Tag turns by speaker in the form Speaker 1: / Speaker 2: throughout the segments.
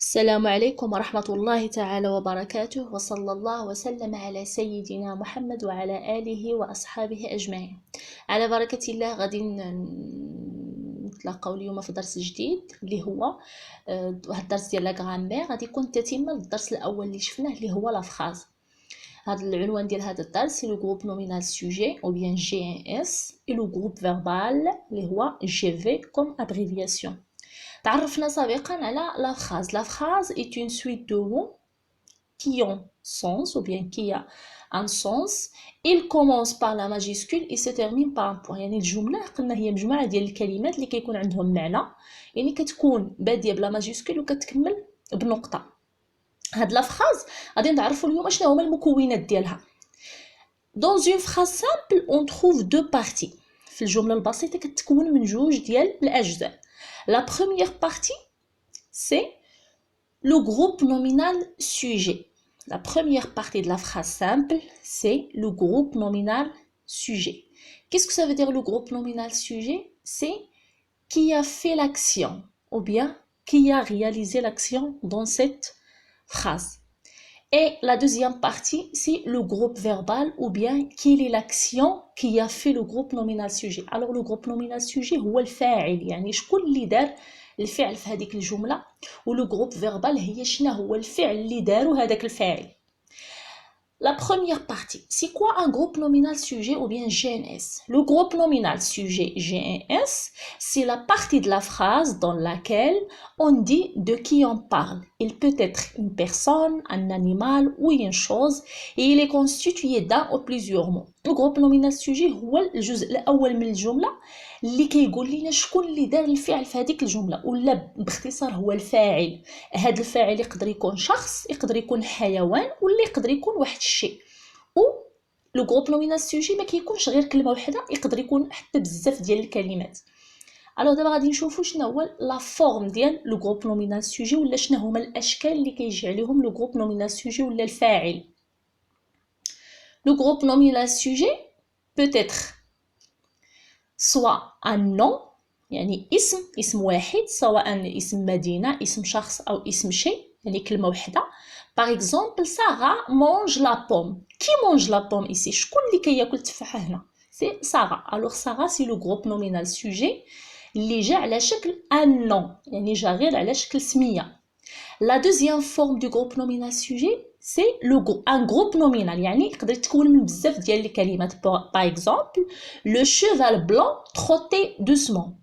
Speaker 1: السلام عليكم ورحمة الله تعالى وبركاته، وصلى الله وسلم على سيدنا محمد وعلى آله وأصحابه أجمعين. على بركة الله غادي نتلاقاو اليوم في درس جديد اللي هو واحد الدرس ديال لا غرامير. غادي يكون تتمة للدرس الأول اللي شفناه اللي هو لا فراز. هذا العنوان ديال هذا الدرس سي لو جروب نومينال سوجي او بيان جي ان اس et لو جروب فيربال اللي هو جي في كوم ابريفياسيون. تعرفنا سابقا على la phrase. La phrase est une suite de mots qui ont sens ou bien qui a un sens. Il commence par la majuscule et se termine par un point. يعني الجملة قلنا هي مجموعة ديال الكلمات اللي كيكون عندهم معنى، يعني كتكون بادية بلا ماجيسكول وكتكمل بنقطة. هاد لا phrase غادي نتعرفوا اليوم شنو هما المكونات ديالها. Dans une phrase simple on trouve deux parties. في الجملة البسيطة كتكون من جوج ديال الأجزاء. La première partie, c'est le groupe nominal sujet. La première partie de la phrase simple, c'est le groupe nominal sujet. Qu'est-ce que ça veut dire le groupe nominal sujet? C'est qui a fait l'action ou bien qui a réalisé l'action dans cette phrase. Et la deuxième partie, c'est le groupe verbal ou bien quelle est l'action qui a fait le groupe nominal sujet. Alors le groupe nominal sujet هو الفاعل، يعني شكون اللي دار الفعل في هذيك الجملة، ولو جروب فيربال هي شنو هو الفعل اللي دارو هذاك الفاعل. La première partie, c'est quoi un groupe nominal sujet ou bien GNS? Le groupe nominal sujet GNS, c'est la partie de la phrase dans laquelle on dit de qui on parle. Il peut être une personne, un animal ou une chose et il est constitué d'un ou plusieurs mots. Le groupe nominal sujet هو الجزء الأول من الجملة اللي كيقول لنا شكون اللي دار الفعل في هذيك الجملة، ولا باختصار هو الفاعل. هذا الفاعل يقدر يكون شخص، يقدر يكون حيوان، ولا يقدر يكون واحد الشيء. و لو جروب نومينال سوجي ما كيكونش غير كلمه وحده، يقدر يكون حتى بزاف ديال الكلمات. الوغ دابا غادي نشوفوا شنو هو لا فورم ديال لو جروب نومينال سوجي، ولا شنو هما الاشكال اللي كيجي عليهم لو جروب نومينال سوجي ولا الفاعل. لو جروب نومينال سوجي peut être soit un nom، يعني اسم واحد، سواء اسم مدينة، اسم شخص أو اسم شيء، يعني كلمة واحدة. Par exemple, Sarah mange la pomme. Qui mange la pomme ici? شكون اللي كياكل التفاحة هنا؟ C'est Sarah. Alors Sarah c'est le groupe nominal sujet اللي جا على شكل un nom، يعني جا غير على شكل سمية. La deuxième forme du groupe nominal sujet c'est un groupe nominal، يعني يقدر يتكون من بزاف ديال الكلمات. Par exemple, le cheval blanc trottait doucement.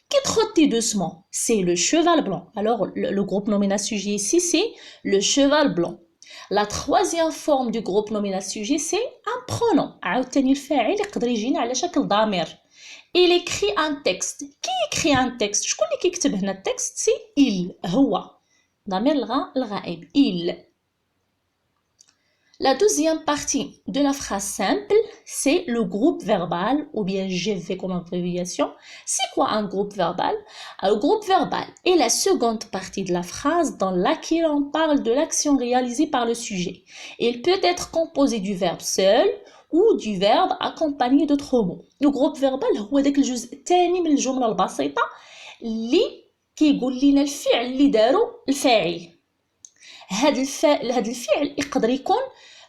Speaker 1: Qui trottait doucement? C'est le cheval blanc. Alors le groupe nominal sujet ici c'est le cheval blanc. La troisième forme du groupe nominal sujet c'est un pronom. عاوتاني الفاعل يقدر يجينا على شكل ضمير. Il écrit un texte. Qui écrit un texte? شكون اللي كيكتب هنا التكست؟ سي il، هو ضمير الغائب il. La deuxième partie de la phrase simple, c'est le groupe verbal ou bien GV comme abréviation. C'est quoi un groupe verbal? Le groupe verbal est la seconde partie de la phrase dans laquelle on parle de l'action réalisée par le sujet. Il peut être composé du verbe seul ou du verbe accompagné d'autres mots. Le groupe verbal هو داك الجزء الثاني من الجملة البسيطة اللي كيقول لنا الفعل اللي دارو الفاعل. هذا الفعل يقدر يكون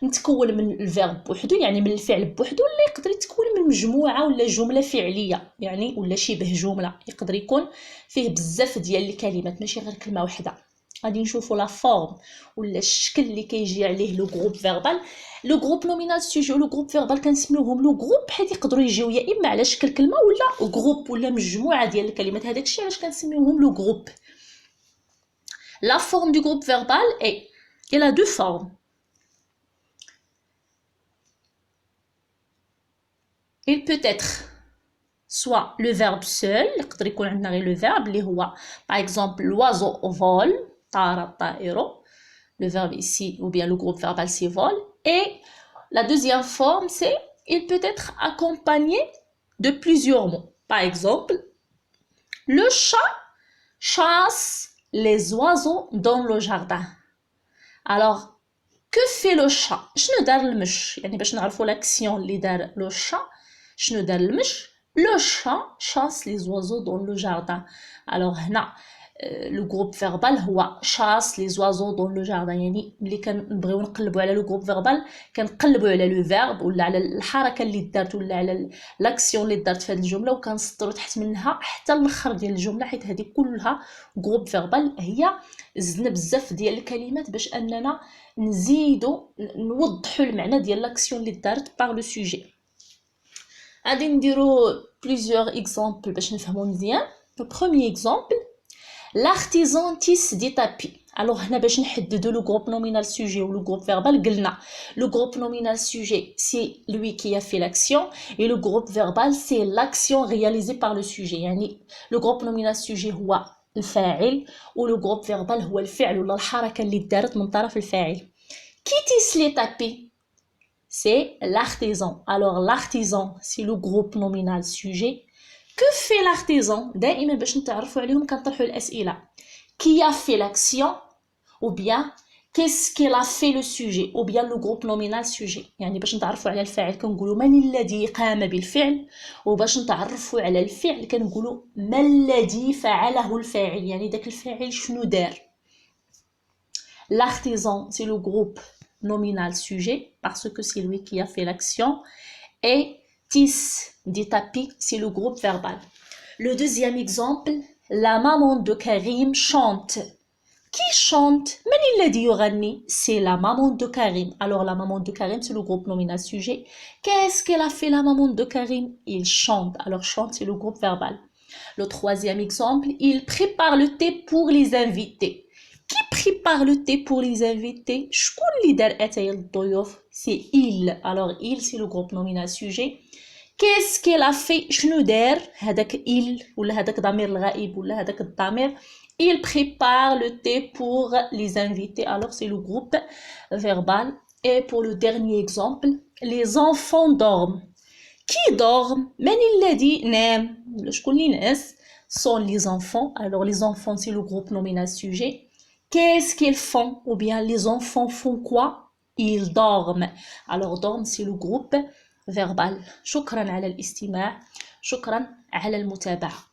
Speaker 1: متكون من الفيرب بوحدو، يعني من الفعل بوحدو، ولا يقدر يتكون من مجموعه ولا جمله فعليه، يعني ولا شبه جمله. يقدر يكون فيه بزاف ديال الكلمات ماشي غير كلمه واحده. غادي نشوفوا لا فورم ولا الشكل اللي كيجي عليه لو جروب فيربال. لو جروب نومينال سوجي ولو جروب فيربال كنسميوهم لو جروب حيت يقدروا يجيو يا اما على شكل كلمه ولا جروب ولا مجموعه ديال الكلمات. هذاك الشيء علاش كنسميوهم لو جروب. La forme du groupe verbal elle a deux formes. Il peut être soit le verbe seul، يقدر يكون عندنا غير le verbe اللي هو par exemple l'oiseau vole، طار الطائر. Le verbe ici ou bien le groupe verbal c'est vole. Et la deuxième forme c'est il peut être accompagné de plusieurs mots. Par exemple, le chat chasse les oiseaux dans le jardin. Alors que fait le chat؟ شنو دار المش؟ يعني باش نعرفوا l'action اللي دار le chat. شنو دار المش؟ Le chat chasse les oiseaux dans le jardin. Alors هنا لو جروب فيربال هو chasse les oiseaux dans le jardin. يعني ملي كنبغيو نقلبوا على لو جروب فيربال كنقلبوا على لو فيرب ولا على الحركه اللي دارت ولا على لاكسيون اللي دارت في هذه الجمله وكنسطروا تحت منها حتى الاخر ديال الجمله، حيت هذه كلها جروب فيربال. هي زدنا بزاف ديال الكلمات باش اننا نزيدوا نوضحوا المعنى ديال لاكسيون اللي دارت باغ لو سوجي. غادي نديرو بليزيور اكزامبل باش نفهمو مزيان. Le premier exemple, l'artisan tisse des tapis. Alors هنا باش نحددوا le groupe nominal sujet ou le groupe verbal قلنا le groupe nominal sujet c'est lui qui a fait l'action et le groupe verbal c'est l'action réalisée par le sujet. يعني le groupe nominal sujet هو الفاعل و le groupe verbal هو الفعل ولا الحركة اللي دارت من طرف الفاعل. Qui tisse les tapis? C'est l'artisan. Alors l'artisan c'est le groupe nominal sujet. Que fait l'artisan? دائما باش نتعرفوا عليهم كنطرحوا الأسئلة. Qui a fait l'action? Ou bien qu'est-ce qu'elle a fait le sujet? Ou bien le groupe nominal sujet. يعني باش نتعرفوا على الفاعل كنقولوا من الذي قام بالفعل، وباش نتعرفوا على الفعل كنقولوا ما الذي فعله الفاعل، يعني داك الفاعل شنو دار. L'artisan c'est le groupe nominal sujet parce que c'est lui qui a fait l'action et tisse des tapis c'est le groupe verbal. Le deuxième exemple, la maman de Karim chante. Qui chante? من الذي يغني? C'est la maman de Karim. Alors la maman de Karim c'est le groupe nominal sujet. Qu'est-ce qu'elle a fait la maman de Karim? Il chante. Alors chante c'est le groupe verbal. Le troisième exemple, il prépare le thé pour les invités. Qui prépare le thé pour les invités? شكون اللي دار أتاي للضيوف؟ C'est il. Alors il c'est le groupe nominal sujet. Qu'est-ce qu'elle a fait? شنو دار هذاك il ولا هذاك ضمير الغائب ولا هذاك الضمير؟ Il prépare le thé pour les invités. Alors c'est le groupe verbal. Et pour le dernier exemple, les enfants dorment. Qui dorment? من الذي نام؟ شكون اللي نعس؟ Sont les enfants. Alors les enfants c'est le groupe nominal sujet. Qu'est-ce qu'ils font? Ou bien les enfants font quoi? Ils dorment. Alors dorment c'est le groupe verbal. شكرا على الاستماع، شكرا على المتابعة.